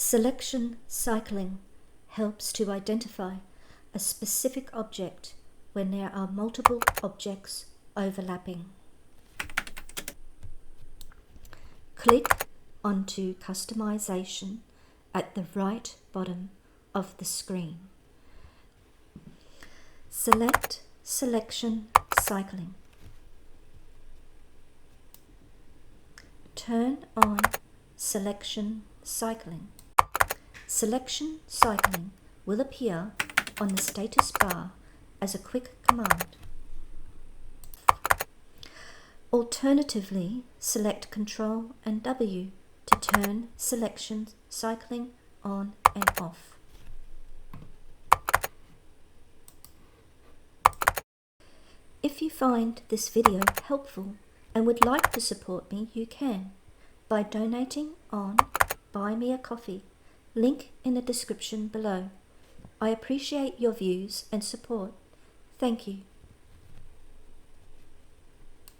Selection cycling helps to identify a specific object when there are multiple objects overlapping. Click onto Customization at the right bottom of the screen. Select Selection Cycling. Turn on Selection Cycling. Selection cycling will appear on the status bar as a quick command. Alternatively, select Ctrl and W to turn selection cycling on and off. If you find this video helpful and would like to support me, you can by donating on Buy Me a Coffee, link in the description below. I appreciate your views and support. Thank you.